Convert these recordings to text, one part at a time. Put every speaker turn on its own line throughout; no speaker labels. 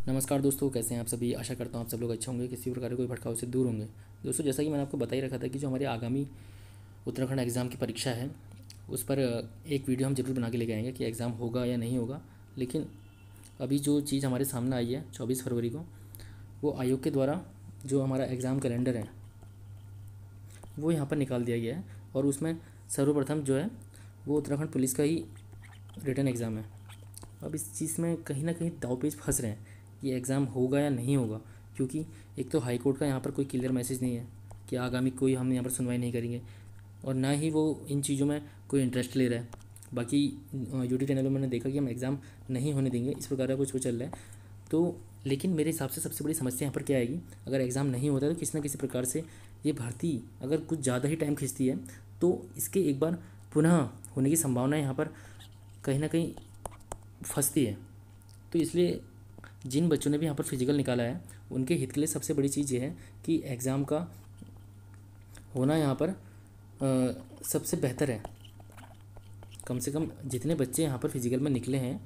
नमस्कार दोस्तों, कैसे हैं आप सभी। आशा करता हूँ आप सब लोग अच्छे होंगे, किसी प्रकार के कोई भटकाव से दूर होंगे। दोस्तों, जैसा कि मैंने आपको बता ही रखा था कि जो हमारी आगामी उत्तराखंड एग्ज़ाम की परीक्षा है उस पर एक वीडियो हम जरूर बना के लेके आएंगे कि एग्ज़ाम होगा या नहीं होगा। लेकिन अभी जो चीज़ हमारे सामने आई है 24 फरवरी को, वो आयोग के द्वारा जो हमारा एग्ज़ाम कैलेंडर है वो यहाँ पर निकाल दिया गया है। और उसमें सर्वप्रथम जो है वो उत्तराखंड पुलिस का ही रिटन एग्ज़ाम है। अब इस चीज़ में कहीं ना कहीं दांवपेच फंस रहे हैं कि एग्ज़ाम होगा या नहीं होगा, क्योंकि एक तो हाई कोर्ट का यहाँ पर कोई क्लियर मैसेज नहीं है कि आगामी कोई हम यहाँ पर सुनवाई नहीं करेंगे, और ना ही वो इन चीज़ों में कोई इंटरेस्ट ले रहा है। बाकी यूट्यूब चैनलों में मैंने देखा कि हम एग्ज़ाम नहीं होने देंगे, इस प्रकार का कुछ वो चल रहा है। तो लेकिन मेरे हिसाब से सबसे बड़ी समस्या यहाँ पर क्या आएगी, अगर एग्ज़ाम नहीं होता है तो किसी न किसी प्रकार से ये भर्ती अगर कुछ ज़्यादा ही टाइम खींचती है तो इसके एक बार पुनः होने की संभावना यहाँ पर कहीं ना कहीं फंसती है। तो इसलिए जिन बच्चों ने भी यहाँ पर फिजिकल निकाला है उनके हित के लिए सबसे बड़ी चीज़ ये है कि एग्ज़ाम का होना यहाँ पर सबसे बेहतर है। कम से कम जितने बच्चे यहाँ पर फिजिकल में निकले हैं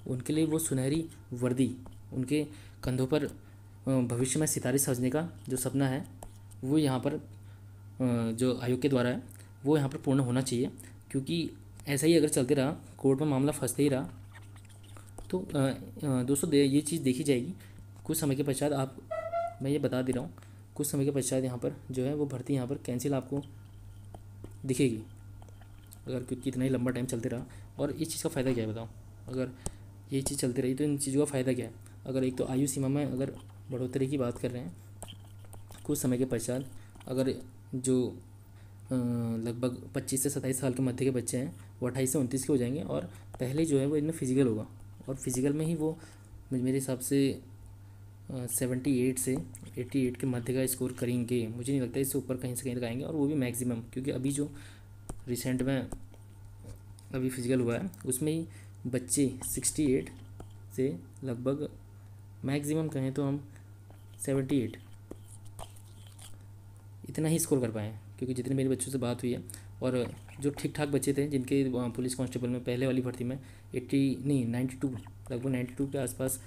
उनके लिए वो सुनहरी वर्दी, उनके कंधों पर भविष्य में सितारे सजने का जो सपना है वो यहाँ पर जो आयोग के द्वारा है वो यहाँ पर पूर्ण होना चाहिए। क्योंकि ऐसा ही अगर चलते रहा, कोर्ट में मामला फंसते ही रहा, तो दोस्तों ये चीज़ देखी जाएगी कुछ समय के पश्चात। आप, मैं ये बता दे रहा हूँ, कुछ समय के पश्चात यहाँ पर जो है वो भर्ती यहाँ पर कैंसिल आपको दिखेगी, अगर क्योंकि इतना ही लंबा टाइम चलते रहा। और इस चीज़ का फ़ायदा क्या है बताओ, अगर ये चीज़ चलती रही तो इन चीज़ों का फ़ायदा क्या है। अगर एक तो आयु सीमा में अगर बढ़ोतरी की बात कर रहे हैं, कुछ समय के पश्चात अगर जो लगभग 25 से 27 साल के मध्य के बच्चे हैं वो 28 से 29 के हो जाएंगे, और पहले जो है वो इनमें फ़िज़िकल होगा, और फिज़िकल में ही वो मेरे हिसाब से 78 से 88 के मध्य का स्कोर करेंगे। मुझे नहीं लगता इससे ऊपर कहीं से कहीं तक आएंगे, और वो भी मैक्सिमम, क्योंकि अभी जो रिसेंट में अभी फिज़िकल हुआ है उसमें ही बच्चे 68 से लगभग मैक्सिमम कहें तो हम 78 इतना ही स्कोर कर पाए हैं। क्योंकि जितने मेरे बच्चों से बात हुई है, और जो ठीक ठाक बच्चे थे जिनके पुलिस कांस्टेबल में पहले वाली भर्ती में 80 नहीं 92, लगभग 92 के आसपास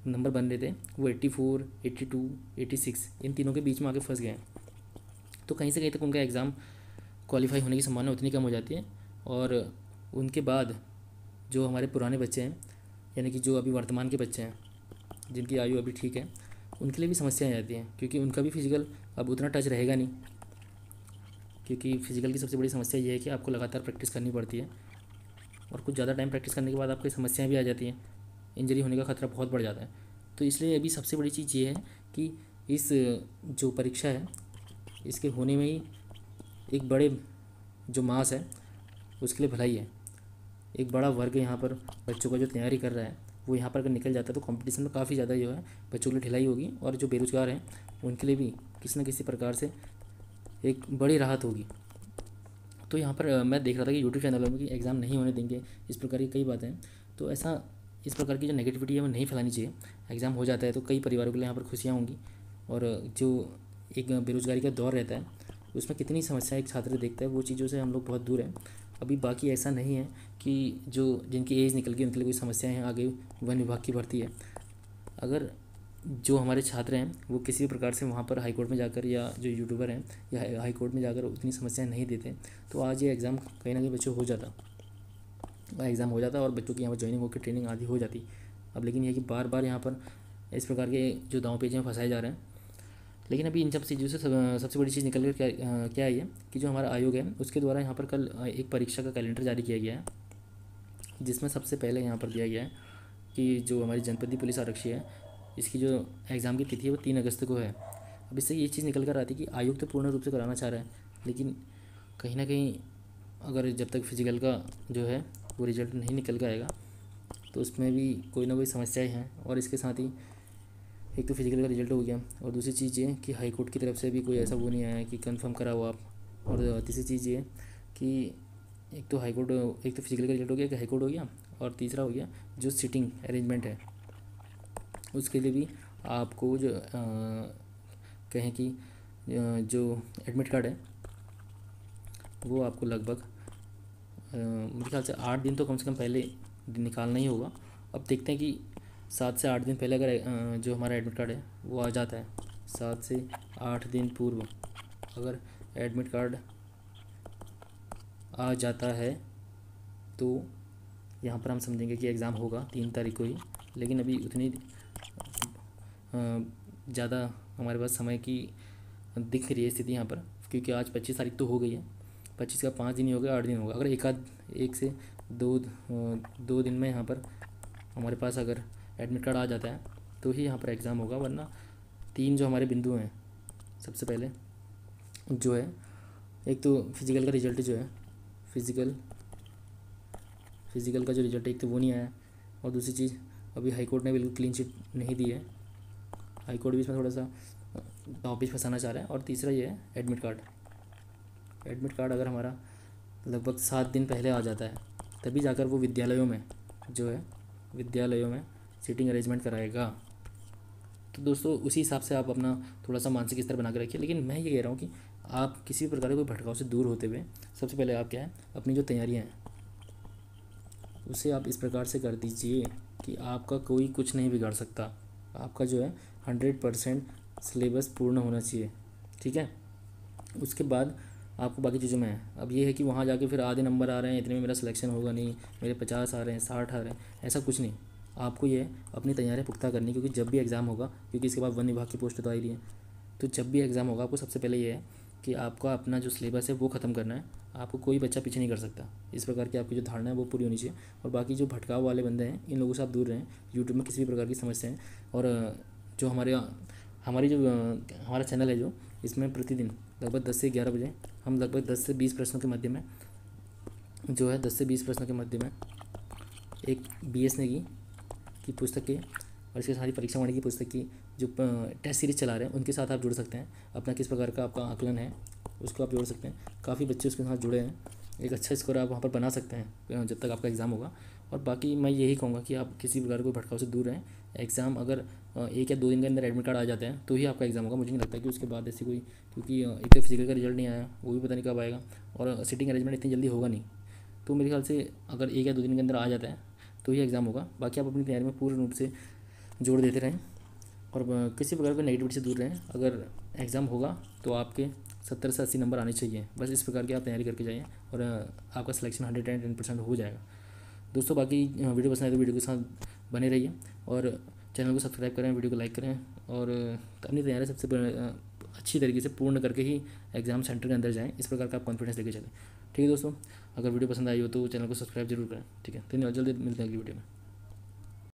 नंबर बन रहे थे, वो 84, 82, 86 इन तीनों के बीच में आके फंस गए हैं। तो कहीं से कहीं तक उनका एग्ज़ाम क्वालिफाई होने की संभावना उतनी कम हो जाती है। और उनके बाद जो हमारे पुराने बच्चे हैं, यानी कि जो अभी वर्तमान के बच्चे हैं जिनकी आयु अभी ठीक है, उनके लिए भी समस्याएं आ जाती हैं, क्योंकि उनका भी फिजिकल अब उतना टच रहेगा नहीं। क्योंकि फिजिकल की सबसे बड़ी समस्या ये है कि आपको लगातार प्रैक्टिस करनी पड़ती है, और कुछ ज़्यादा टाइम प्रैक्टिस करने के बाद आपको समस्याएं भी आ जाती हैं, इंजरी होने का खतरा बहुत बढ़ जाता है। तो इसलिए अभी सबसे बड़ी चीज़ ये है कि इस जो परीक्षा है इसके होने में ही एक बड़े जो मास है उसके लिए भलाई है। एक बड़ा वर्ग यहाँ पर बच्चों का जो तैयारी कर रहा है वो यहाँ पर अगर निकल जाता है तो कंपटीशन में काफ़ी ज़्यादा जो है बच्चों के लिए ढिलाई होगी, और जो बेरोजगार हैं उनके लिए भी किसी न किसी प्रकार से एक बड़ी राहत होगी। तो यहाँ पर मैं देख रहा था कि यूट्यूब चैनलों में कि एग्ज़ाम नहीं होने देंगे, इस प्रकार की कई बातें हैं। तो ऐसा इस प्रकार की जो नेगेटिविटी है वो नहीं फैलानी चाहिए। एग्ज़ाम हो जाता है तो कई परिवारों के लिए यहाँ पर खुशियाँ होंगी, और जो एक बेरोज़गारी का दौर रहता है उसमें कितनी समस्याएं एक छात्र देखता है, वो चीज़ों से हम लोग बहुत दूर हैं अभी। बाकी ऐसा नहीं है कि जो जिनकी एज निकल गई उनके लिए कोई समस्याएं हैं आगे वन विभाग की भर्ती है। अगर जो हमारे छात्र हैं वो किसी भी प्रकार से वहाँ पर हाई कोर्ट में जाकर, या जो यूट्यूबर हैं या हाई कोर्ट में जाकर उतनी समस्याएं नहीं देते, तो आज ये एग्ज़ाम कहीं ना कहीं बच्चों हो जाता, एग्ज़ाम हो जाता और बच्चों की यहाँ पर ज्वाइनिंग होकर ट्रेनिंग आदि हो जाती। अब लेकिन ये कि बार बार यहाँ पर इस प्रकार के जो दांव पेच में फंसाए जा रहे हैं। लेकिन अभी इन सब चीज़ों से सबसे बड़ी चीज़ निकल कर क्या आई है कि जो हमारा आयोग है उसके द्वारा यहाँ पर कल एक परीक्षा का कैलेंडर जारी किया गया है, जिसमें सबसे पहले यहाँ पर दिया गया है कि जो हमारी जनपदीय पुलिस आरक्षी है इसकी जो एग्ज़ाम की तिथि है वो 3 अगस्त को है। अब इससे ये चीज़ निकल कर आती है कि आयोग तो पूर्ण रूप से कराना चाह रहा है, लेकिन कहीं ना कहीं अगर जब तक फिजिकल का जो है वो रिजल्ट नहीं निकल कर आएगा तो उसमें भी कोई ना कोई समस्याएं हैं। और इसके साथ ही एक तो फिजिकल का रिजल्ट हो गया, और दूसरी चीज़ ये कि हाई कोर्ट की तरफ से भी कोई ऐसा वो नहीं आया है कि कंफर्म कराओ आप। और तीसरी चीज़ ये कि एक तो हाई कोर्ट, एक तो फिजिकल का रिजल्ट हो गया, एक हाई कोर्ट हो गया, और तीसरा हो गया जो सीटिंग अरेंजमेंट है उसके लिए भी आपको जो कहें कि जो एडमिट कार्ड है वो आपको लगभग मेरे ख्याल से 8 दिन तो कम से कम पहले निकालना ही होगा। अब देखते हैं कि 7 से 8 दिन पहले अगर जो हमारा एडमिट कार्ड है वो आ जाता है, 7 से 8 दिन पूर्व अगर एडमिट कार्ड आ जाता है तो यहाँ पर हम समझेंगे कि एग्ज़ाम होगा 3 तारीख को ही। लेकिन अभी उतनी ज़्यादा हमारे पास समय की दिख रही है स्थिति यहाँ पर, क्योंकि आज 25 तारीख तो हो गई है, 25 का 5 दिन ही हो गया, 8 दिन होगा। अगर एक से दो दिन में यहाँ पर हमारे पास अगर एडमिट कार्ड आ जाता है तो ही यहाँ पर एग्ज़ाम होगा, वरना 3 जो हमारे बिंदु हैं, सबसे पहले जो है एक तो फिज़िकल का रिजल्ट जो है, फिज़िकल का जो रिजल्ट है एक तो वो नहीं आया, और दूसरी चीज़ अभी हाई कोर्ट ने बिल्कुल क्लीन चिट नहीं दी है, हाई कोर्ट भी इसमें थोड़ा सा टॉपिक फंसाना चाह रहा है। और तीसरा ये है एडमिट कार्ड अगर हमारा लगभग 7 दिन पहले आ जाता है तभी जाकर वो विद्यालयों में सीटिंग अरेंजमेंट कराएगा। तो दोस्तों उसी हिसाब से आप अपना थोड़ा सा मानसिक स्तर बना कर रखिए। लेकिन मैं ये कह रहा हूँ कि आप किसी भी प्रकार के कोई भटकाव से दूर होते हुए सबसे पहले आप क्या है, अपनी जो तैयारियाँ हैं उसे आप इस प्रकार से कर दीजिए कि आपका कोई कुछ नहीं बिगाड़ सकता। आपका जो है 100% सिलेबस पूर्ण होना चाहिए, ठीक है। उसके बाद आपको बाकी चीज़ों में है, अब ये है कि वहाँ जाके फिर आधे नंबर आ रहे हैं, इतने में मेरा सिलेक्शन होगा नहीं, मेरे 50 आ रहे हैं, 60 आ रहे हैं, ऐसा कुछ नहीं। आपको ये अपनी तैयारियाँ पुख्ता करनी, क्योंकि जब भी एग्ज़ाम होगा, क्योंकि इसके बाद वन विभाग की पोस्ट तो आ ही रही है, तो जब भी एग्ज़ाम होगा आपको सबसे पहले ये है कि आपका अपना जो सिलेबस है वो ख़त्म करना है। आपको कोई बच्चा पीछे नहीं कर सकता, इस प्रकार की आपकी जो धारणा है वो पूरी होनी चाहिए। और बाकी जो भटकाव वाले बंदे हैं इन लोगों से आप दूर रहें। यूट्यूब में किसी भी प्रकार की समस्या है, और जो हमारा चैनल है जो, इसमें प्रतिदिन लगभग 10 से 11 बजे हम लगभग 10 से 20 प्रश्नों के मध्य में जो है 10 से 20 प्रश्नों के मध्य में एक BS नेगी की पुस्तक के और इसके सारी परीक्षा वाणी की पुस्तक की जो टेस्ट सीरीज चला रहे हैं उनके साथ आप जुड़ सकते हैं। अपना किस प्रकार का आपका आकलन है उसको आप जोड़ सकते हैं। काफ़ी बच्चे उसके साथ जुड़े हैं, एक अच्छा स्कोर आप वहाँ पर बना सकते हैं जब तक आपका एग्ज़ाम होगा। और बाकी मैं यही कहूँगा कि आप किसी प्रकार को भटकाव से दूर रहें। एग्ज़ाम अगर 1 या 2 दिन के अंदर एडमिट कार्ड आ जाते हैं तो ही आपका एग्ज़ाम होगा। मुझे नहीं लगता कि उसके बाद ऐसी कोई, क्योंकि एक तो फिजिकल का रिजल्ट नहीं आया, वो भी पता नहीं कब आएगा, और सीटिंग अरेंजमेंट इतनी जल्दी होगा नहीं। तो मेरे ख्याल से अगर 1 या 2 दिन के अंदर आ जाता है तो ही एग्ज़ाम होगा। बाकी आप अपनी तैयारी में पूर्ण रूप से जोड़ देते रहें और किसी प्रकार के नेगेटिविटी से दूर रहें। अगर एग्ज़ाम होगा तो आपके 70 से 80 नंबर आने चाहिए, बस इस प्रकार की आप तैयारी करके जाइए और आपका सिलेक्शन 110% हो जाएगा। दोस्तों बाकी वीडियो पसंद आए तो वीडियो के साथ बने रहिए और चैनल को सब्सक्राइब करें, वीडियो को लाइक करें और अपनी तैयारी सबसे अच्छी तरीके से पूर्ण करके ही एग्ज़ाम सेंटर के अंदर जाएं। इस प्रकार का आप कॉन्फिडेंस लेके चलें। ठीक है दोस्तों, अगर वीडियो पसंद आई हो तो चैनल को सब्सक्राइब जरूर करें। ठीक है, धन्यवाद, जल्दी मिलते हैं अगली वीडियो में।